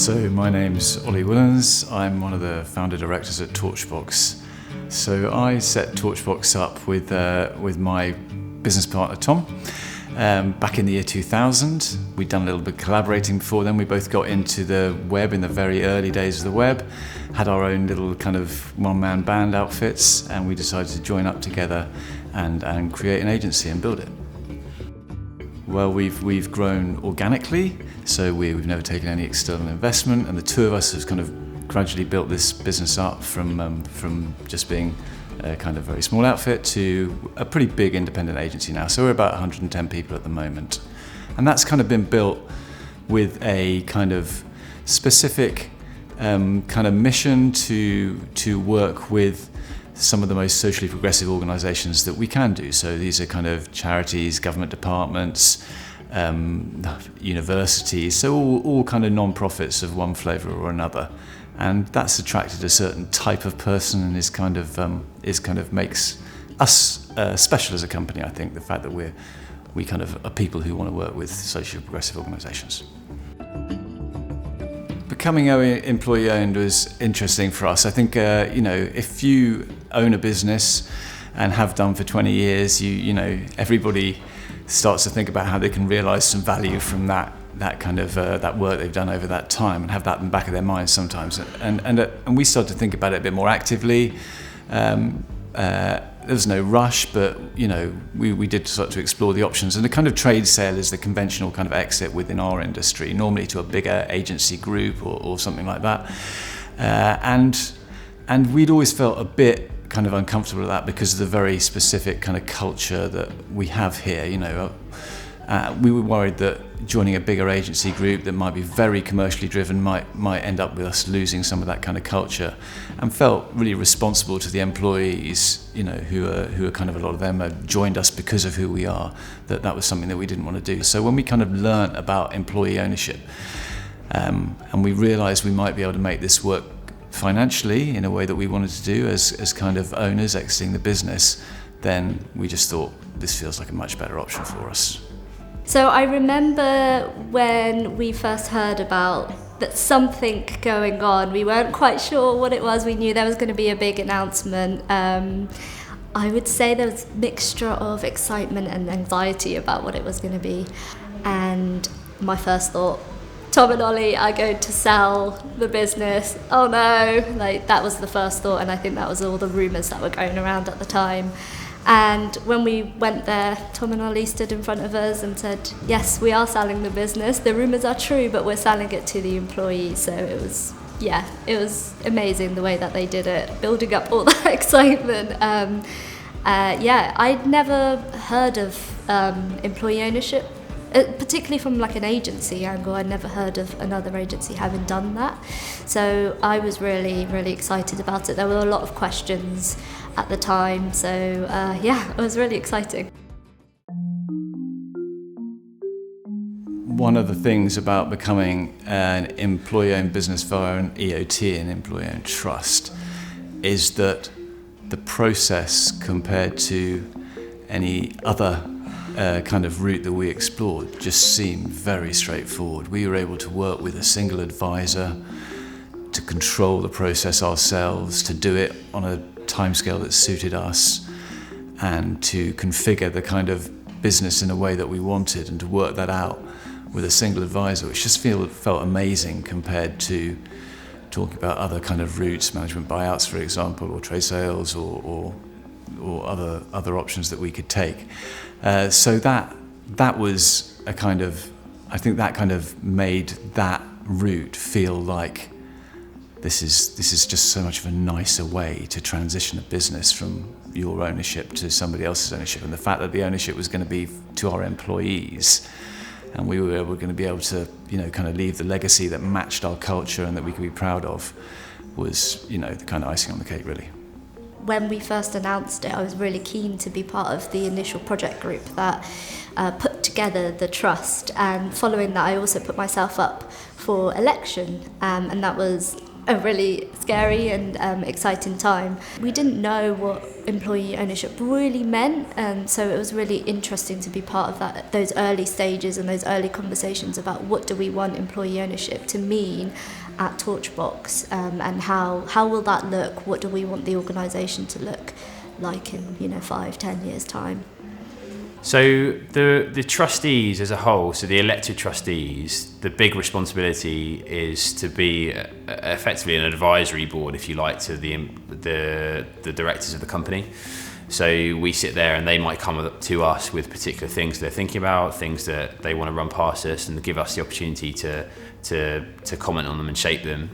So my name's Ollie Willens. I'm one of the founder directors at Torchbox. So I set Torchbox up with my business partner Tom back in the year 2000. We'd done a little bit of collaborating before then. We both got into the web in the very early days of the web, had our own little kind of one-man band outfits, and we decided to join up together and create an agency and build it. Well, we've grown organically, so we've never taken any external investment, and the two of us have kind of gradually built this business up from just being a kind of very small outfit to a pretty big independent agency now. So we're about 110 people at the moment, and that's kind of been built with a kind of specific kind of mission to work with some of the most socially progressive organisations that we can do. So these are kind of charities, government departments, universities, so all kind of non-profits of one flavour or another. And that's attracted a certain type of person and is kind of makes us special as a company, I think, the fact that we kind of are people who want to work with socially progressive organisations. Becoming employee-owned was interesting for us. I think if you own a business and have done for 20 years, everybody starts to think about how they can realise some value from that kind of that work they've done over that time, and have that in the back of their minds sometimes. And we started to think about it a bit more actively. There was no rush, but we did start to explore the options. And the kind of trade sale is the conventional kind of exit within our industry, normally to a bigger agency group or something like that. And we'd always felt a bit kind of uncomfortable with that because of the very specific kind of culture that we have here. We were worried that joining a bigger agency group that might be very commercially driven might end up with us losing some of that kind of culture, and felt really responsible to the employees, who are kind of, a lot of them have joined us because of who we are, that was something that we didn't want to do. So when we kind of learnt about employee ownership, and we realised we might be able to make this work financially in a way that we wanted to do as kind of owners exiting the business, then we just thought this feels like a much better option for us. So I remember when we first heard about that something going on, we weren't quite sure what it was. We knew there was going to be a big announcement. I would say there was a mixture of excitement and anxiety about what it was going to be. And my first thought, Tom and Ollie are going to sell the business. Oh no, that was the first thought, and I think that was all the rumours that were going around at the time. And when we went there, Tom and Ollie stood in front of us and said, yes, we are selling the business. The rumours are true, but we're selling it to the employees. So it was amazing the way that they did it, building up all that excitement. I'd never heard of employee ownership, particularly from like an agency angle. I'd never heard of another agency having done that. So I was really, really excited about it. There were a lot of questions at the time, so it was really exciting. One of the things about becoming an employee-owned business via an EOT, an employee-owned trust, is that the process compared to any other kind of route that we explored just seemed very straightforward. We were able to work with a single advisor, to control the process ourselves, to do it on a timescale that suited us, and to configure the kind of business in a way that we wanted, and to work that out with a single advisor, which just felt amazing compared to talking about other kind of routes, management buyouts, for example, or trade sales, or other options that we could take. So that was a kind of, I think that kind of made that route feel like this is just so much of a nicer way to transition a business from your ownership to somebody else's ownership. And the fact that the ownership was going to be to our employees, and we were going to be able to kind of leave the legacy that matched our culture and that we could be proud of, was the kind of icing on the cake, really. When we first announced it, I was really keen to be part of the initial project group that put together the trust, and following that I also put myself up for election, and that was a really scary and exciting time. We didn't know what employee ownership really meant, and so it was really interesting to be part of that, those early stages and those early conversations about what do we want employee ownership to mean at Torchbox, and how will that look? What do we want the organisation to look like in 5-10 years time? So the trustees as a whole, so the elected trustees, the big responsibility is to be effectively an advisory board, if you like, to the directors of the company. So we sit there and they might come up to us with particular things they're thinking about, things that they want to run past us, and give us the opportunity to comment on them and shape them.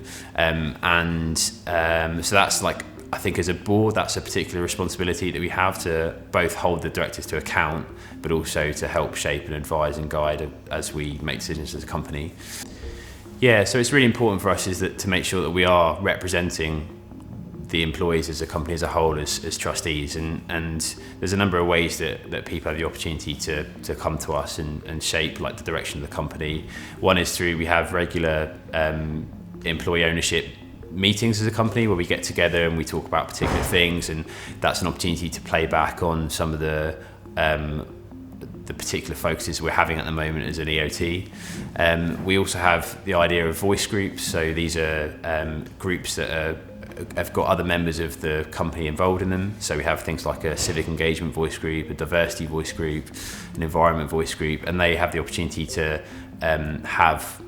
So that's like, I think as a board, that's a particular responsibility that we have to both hold the directors to account, but also to help shape and advise and guide as we make decisions as a company. Yeah, so it's really important for us to make sure that we are representing the employees as a company as a whole as trustees, and there's a number of ways that people have the opportunity to come to us and shape like the direction of the company. One is through, we have regular employee ownership meetings as a company where we get together and we talk about particular things, and that's an opportunity to play back on some of the particular focuses we're having at the moment as an EOT. We also have the idea of voice groups, so these are groups that have got other members of the company involved in them. So we have things like a civic engagement voice group, a diversity voice group, an environment voice group, and they have the opportunity to have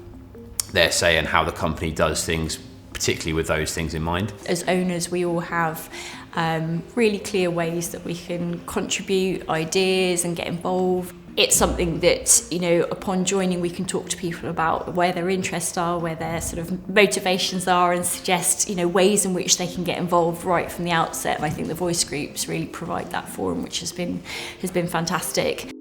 their say in how the company does things, particularly with those things in mind. As owners, we all have really clear ways that we can contribute ideas and get involved. It's something that, upon joining, we can talk to people about where their interests are, where their sort of motivations are, and suggest, ways in which they can get involved right from the outset. And I think the voice groups really provide that forum, which has been fantastic.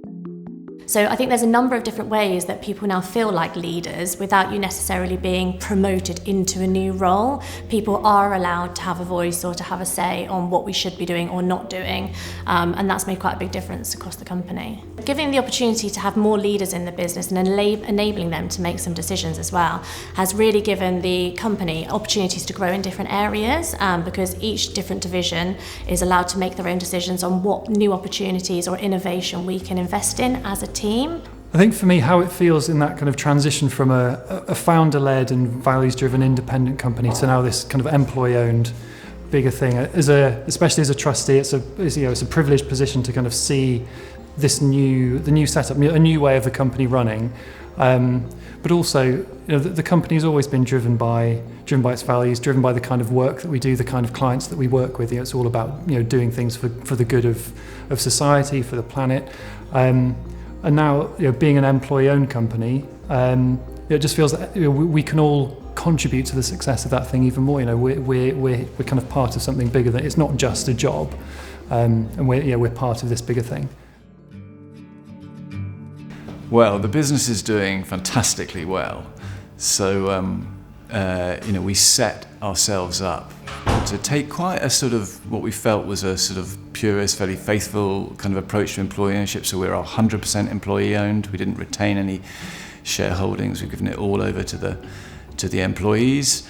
So I think there's a number of different ways that people now feel like leaders without you necessarily being promoted into a new role. People are allowed to have a voice or to have a say on what we should be doing or not doing, and that's made quite a big difference across the company. Giving the opportunity to have more leaders in the business and enabling them to make some decisions as well has really given the company opportunities to grow in different areas, because each different division is allowed to make their own decisions on what new opportunities or innovation we can invest in as a team. I think for me, how it feels in that kind of transition from a founder-led and values-driven independent company to now this kind of employee-owned bigger thing, especially as a trustee, it's a privileged position to kind of see the new setup, a new way of the company running. But also, the company's always been driven by its values, driven by the kind of work that we do, the kind of clients that we work with. It's all about doing things for the good of society, for the planet. And now, being an employee-owned company, it just feels that we can all contribute to the success of that thing even more. We're kind of part of something bigger. That it's not just a job, and we're part of this bigger thing. Well, the business is doing fantastically well. So, we set ourselves up to take quite a sort of what we felt was a sort of purist, fairly faithful kind of approach to employee ownership. So we're 100% employee owned. We didn't retain any shareholdings. We've given it all over to the employees.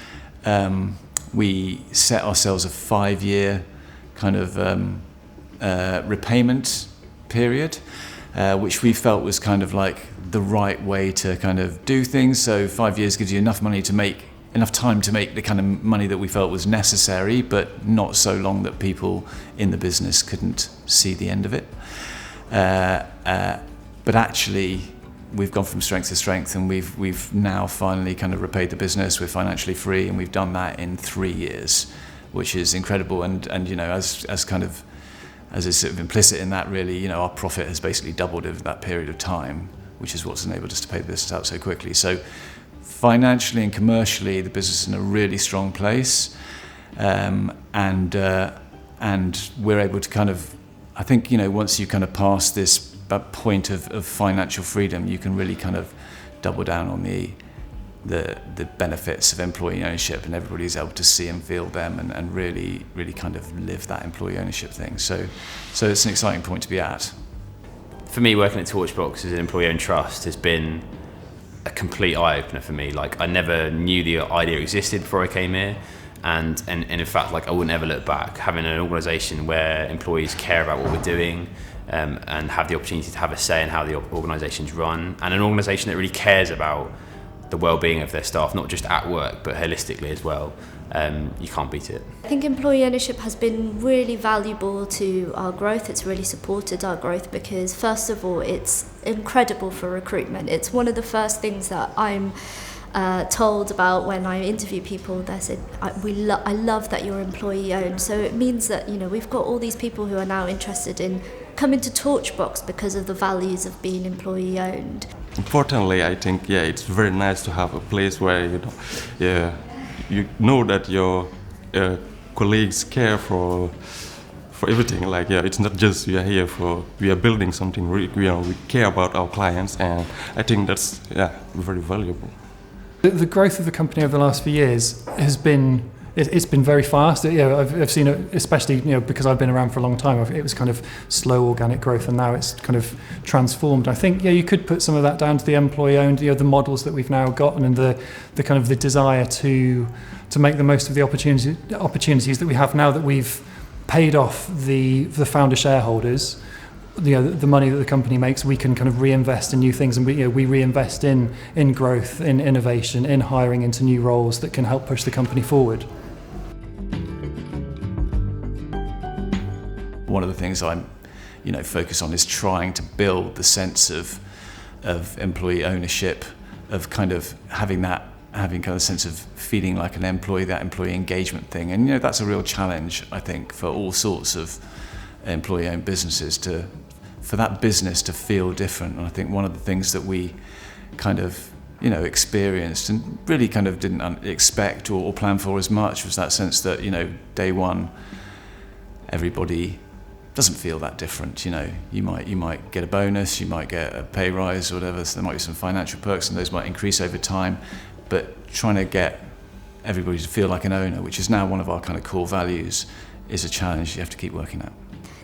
We set ourselves a 5-year kind of repayment period, which we felt was kind of like the right way to kind of do things. So 5 years gives you enough time to make the kind of money that we felt was necessary, but not so long that people in the business couldn't see the end of it. But actually, we've gone from strength to strength, and we've now finally kind of repaid the business. We're financially free, and we've done that in 3 years, which is incredible. And as is sort of implicit in that, really, our profit has basically doubled over that period of time, which is what's enabled us to pay the business out so quickly. So financially and commercially, the business is in a really strong place, and we're able to kind of, I think, once you kind of pass this point of financial freedom, you can really kind of double down on the benefits of employee ownership, and everybody's able to see and feel them, and really kind of live that employee ownership thing. So it's an exciting point to be at. For me, working at Torchbox as an employee-owned trust has been a complete eye-opener for me. Like, I never knew the idea existed before I came here, and in fact, like, I wouldn't ever look back. Having an organisation where employees care about what we're doing, and have the opportunity to have a say in how the organisation's run, and an organisation that really cares about the well-being of their staff, not just at work but holistically as well. You can't beat it. I think employee ownership has been really valuable to our growth. It's really supported our growth because, first of all, it's incredible for recruitment. It's one of the first things that I'm told about when I interview people. They said, I love that you're employee owned. So it means that, you know, we've got all these people who are now interested in coming to Torchbox because of the values of being employee owned. Importantly, I think, it's very nice to have a place where, you know that your colleagues care for everything. Like, it's not just we are building something. We care about our clients, and I think that's very valuable. The growth of the company over the last few years has been it's been very fast. I've seen it, especially because I've been around for a long time. It was kind of slow organic growth, and now it's kind of transformed. I think you could put some of that down to the employee-owned, the models that we've now gotten, and the kind of the desire to make the most of the opportunities that we have now that we've paid off the founder shareholders. The money that the company makes, we can kind of reinvest in new things, and we reinvest in growth, in innovation, in hiring into new roles that can help push the company forward. One of the things I'm, focus on is trying to build the sense of employee ownership, of kind of having kind of a sense of feeling like an employee, that employee engagement thing, and that's a real challenge, I think, for all sorts of employee-owned businesses for that business to feel different. And I think one of the things that we kind of experienced and really kind of didn't expect or plan for as much was that sense that day one everybody doesn't feel that different. You might get a bonus, you might get a pay rise or whatever, so there might be some financial perks and those might increase over time, but trying to get everybody to feel like an owner, which is now one of our kind of core values, is a challenge you have to keep working at.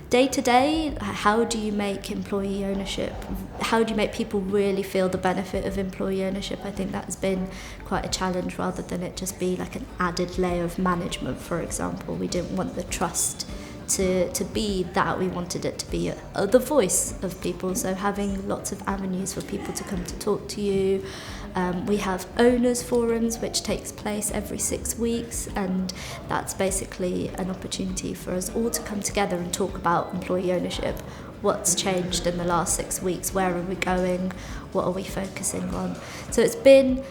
Day to day, how do you make employee ownership? How do you make people really feel the benefit of employee ownership? I think that's been quite a challenge, rather than it just be like an added layer of management, for example. We didn't want the trust to be that. We wanted it to be the voice of people, so having lots of avenues for people to come to talk to you. We have owners forums which takes place every 6 weeks, and that's basically an opportunity for us all to come together and talk about employee ownership. What's changed in the last 6 weeks? Where are we going? What are we focusing on? So it's been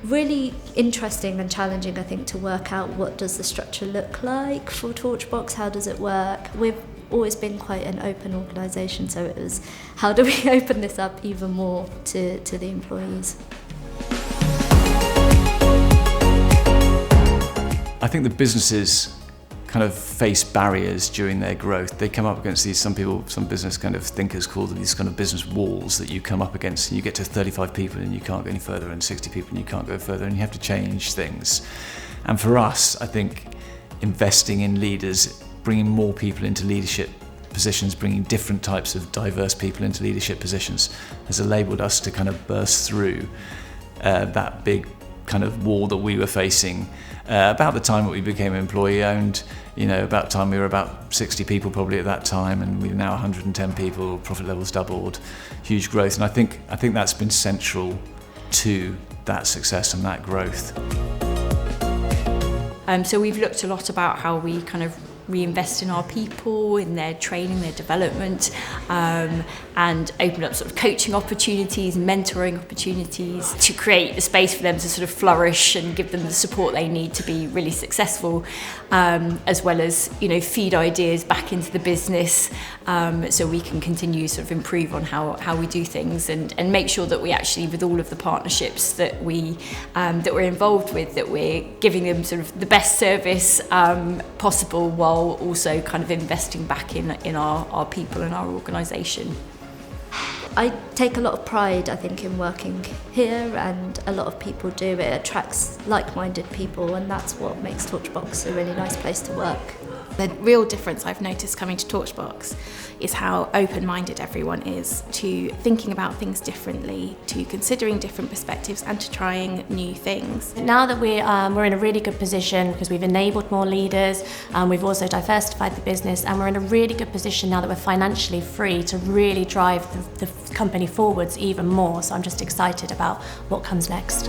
really interesting and challenging, I think, to work out what does the structure look like for Torchbox, how does it work. We've always been quite an open organisation, so it was how do we open this up even more to the employees. I think the businesses kind of face barriers during their growth. They come up against these, some business kind of thinkers call them these kind of business walls that you come up against, and you get to 35 people and you can't go any further, and 60 people and you can't go further, and you have to change things. And for us, I think investing in leaders, bringing more people into leadership positions, bringing different types of diverse people into leadership positions has enabled us to kind of burst through that big kind of wall that we were facing about the time that we became employee owned. About the time we were about 60 people probably at that time, and we're now 110 people, profit levels doubled, huge growth. And I think that's been central to that success and that growth. So we've looked a lot about how we kind of reinvest in our people, in their training, their development, and open up sort of coaching opportunities, mentoring opportunities to create the space for them to sort of flourish and give them the support they need to be really successful, as well as feed ideas back into the business, so we can continue sort of improve on how we do things, and make sure that we actually, with all of the partnerships that we're involved with, that we're giving them sort of the best service possible, while also kind of investing back in our people and our organisation. I take a lot of pride, I think, in working here, and a lot of people do. It attracts like-minded people, and that's what makes Torchbox a really nice place to work. The real difference I've noticed coming to Torchbox is how open-minded everyone is to thinking about things differently, to considering different perspectives and to trying new things. Now that we're in a really good position because we've enabled more leaders, we've also diversified the business, and we're in a really good position now that we're financially free to really drive the company forwards even more. So I'm just excited about what comes next.